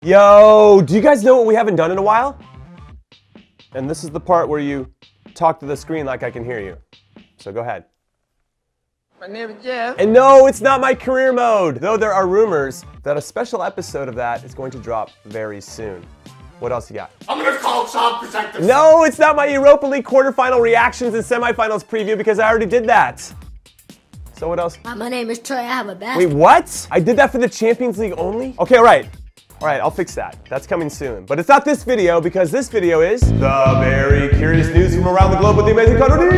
Yo, do you guys know what we haven't done in a while? And this is the part where you talk to the screen like I can hear you. So go ahead. My name is Jeff. And no, it's not my career mode, though there are rumors that a special episode of that is going to drop very soon. What else you got? I'm gonna call Child Protective. No, it's not my Europa League quarterfinal reactions and semifinals preview because I already did that. So what else? My name is Troy, I have a basket. Wait, what? I did that for the Champions League only? Okay, all right, I'll fix that. That's coming soon. But it's not this video because this video is the very curious news from around the globe with the amazing Conrad.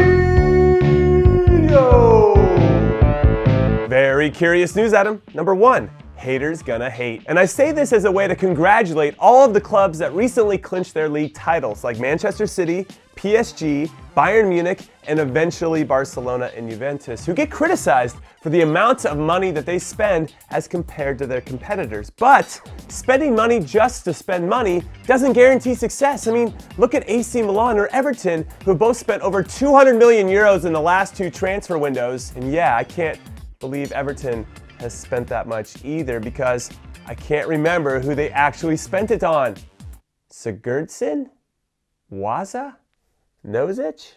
Very curious news, Adam. Number 1, haters gonna hate. And I say this as a way to congratulate all of the clubs that recently clinched their league titles, like Manchester City, PSG, Bayern Munich, and eventually Barcelona and Juventus, who get criticized for the amount of money that they spend as compared to their competitors. But spending money just to spend money doesn't guarantee success. I mean, look at AC Milan or Everton, who both spent over 200 million euros in the last 2 transfer windows. And yeah, I can't believe Everton has spent that much either because I can't remember who they actually spent it on. Sigurdsson? Waza? Nozic?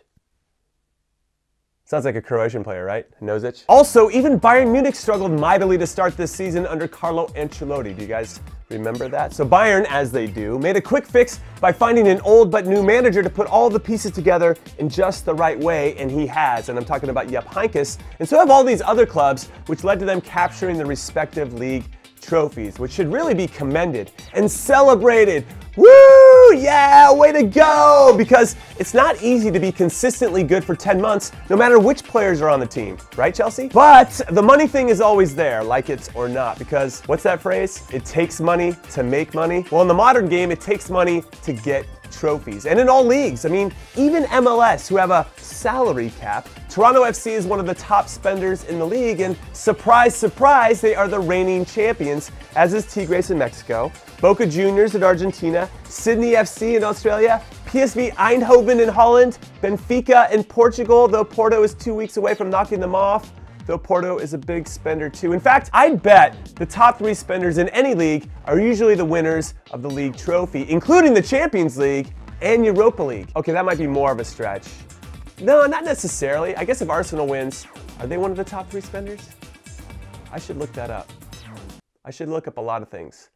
Sounds like a Croatian player, right? Nozic. Also, even Bayern Munich struggled mightily to start this season under Carlo Ancelotti. Do you guys remember that? So Bayern, as they do, made a quick fix by finding an old but new manager to put all the pieces together in just the right way, and he has. And I'm talking about Jupp Heynckes. And so have all these other clubs, which led to them capturing the respective league trophies, which should really be commended and celebrated. Woo! Yeah, way to go! Because it's not easy to be consistently good for 10 months, no matter which players are on the team, right, Chelsea? But the money thing is always there, like it's or not, because what's that phrase? It takes money to make money. Well, in the modern game, it takes money to get trophies. And in all leagues, I mean, even MLS, who have a salary cap, Toronto FC is one of the top spenders in the league, and surprise, surprise, they are the reigning champions, as is Tigres in Mexico, Boca Juniors in Argentina, Sydney FC in Australia, PSV Eindhoven in Holland, Benfica in Portugal, though Porto is 2 weeks away from knocking them off, though Porto is a big spender too. In fact, I'd bet the top 3 spenders in any league are usually the winners of the league trophy, including the Champions League and Europa League. Okay, that might be more of a stretch. No, not necessarily. I guess if Arsenal wins, are they one of the top 3 spenders? I should look that up. I should look up a lot of things.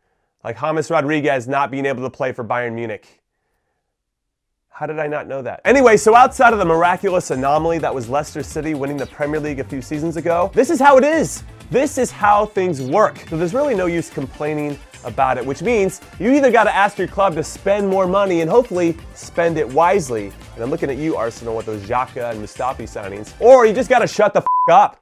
Like James Rodriguez not being able to play for Bayern Munich. How did I not know that? Anyway, so outside of the miraculous anomaly that was Leicester City winning the Premier League a few seasons ago, this is how it is. This is how things work. So there's really no use complaining about it, which means you either got to ask your club to spend more money and hopefully spend it wisely. And I'm looking at you, Arsenal, with those Xhaka and Mustafi signings. Or you just got to shut the f*** up.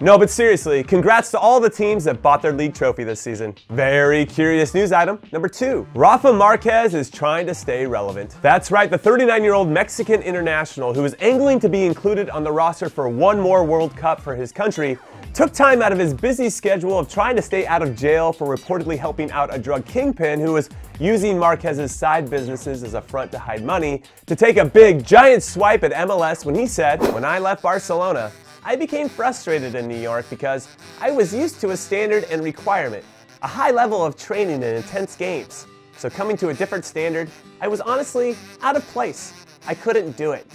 No, but seriously, congrats to all the teams that bought their league trophy this season. Very curious news item. Number 2, Rafa Marquez is trying to stay relevant. That's right, the 39-year-old Mexican international who is angling to be included on the roster for one more World Cup for his country took time out of his busy schedule of trying to stay out of jail for reportedly helping out a drug kingpin who was using Marquez's side businesses as a front to hide money to take a big, giant swipe at MLS when he said, "When I left Barcelona, I became frustrated in New York because I was used to a standard and requirement, a high level of training and intense games. So coming to a different standard, I was honestly out of place. I couldn't do it."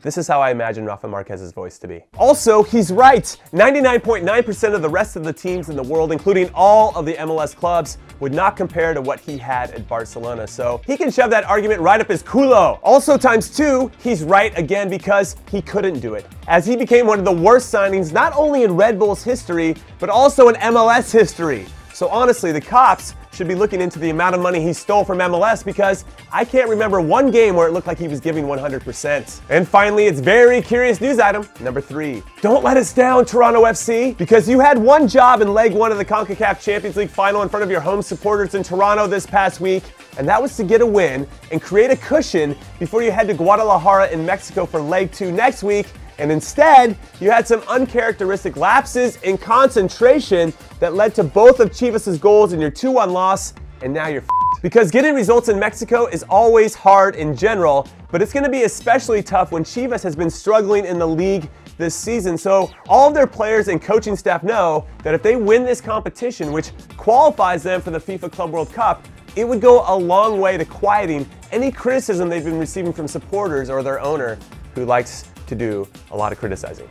This is how I imagine Rafa Marquez's voice to be. Also, he's right. 99.9% of the rest of the teams in the world, including all of the MLS clubs, would not compare to what he had at Barcelona. So he can shove that argument right up his culo. Also times 2, he's right again because he couldn't do it, as he became one of the worst signings not only in Red Bull's history, but also in MLS history. So honestly, the cops should be looking into the amount of money he stole from MLS because I can't remember one game where it looked like he was giving 100%. And finally, it's very curious news item number 3. Don't let us down, Toronto FC, because you had one job in leg 1 of the CONCACAF Champions League final in front of your home supporters in Toronto this past week, and that was to get a win and create a cushion before you head to Guadalajara in Mexico for leg 2 next week. And instead, you had some uncharacteristic lapses in concentration that led to both of Chivas' goals in your 2-1 loss, and now you're f***ed. Because getting results in Mexico is always hard in general, but it's going to be especially tough when Chivas has been struggling in the league this season. So all of their players and coaching staff know that if they win this competition, which qualifies them for the FIFA Club World Cup, it would go a long way to quieting any criticism they've been receiving from supporters or their owner, who likes to do a lot of criticizing.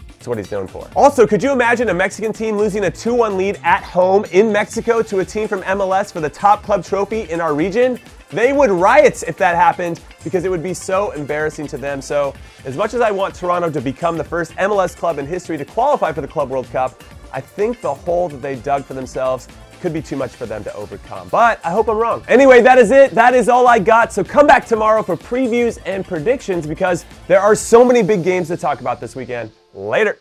That's what he's known for. Also, could you imagine a Mexican team losing a 2-1 lead at home in Mexico to a team from MLS for the top club trophy in our region? They would riot if that happened, because it would be so embarrassing to them. So as much as I want Toronto to become the first MLS club in history to qualify for the Club World Cup, I think the hole that they dug for themselves could be too much for them to overcome. But I hope I'm wrong. Anyway, that is it. That is all I got. So come back tomorrow for previews and predictions, because there are so many big games to talk about this weekend. Later.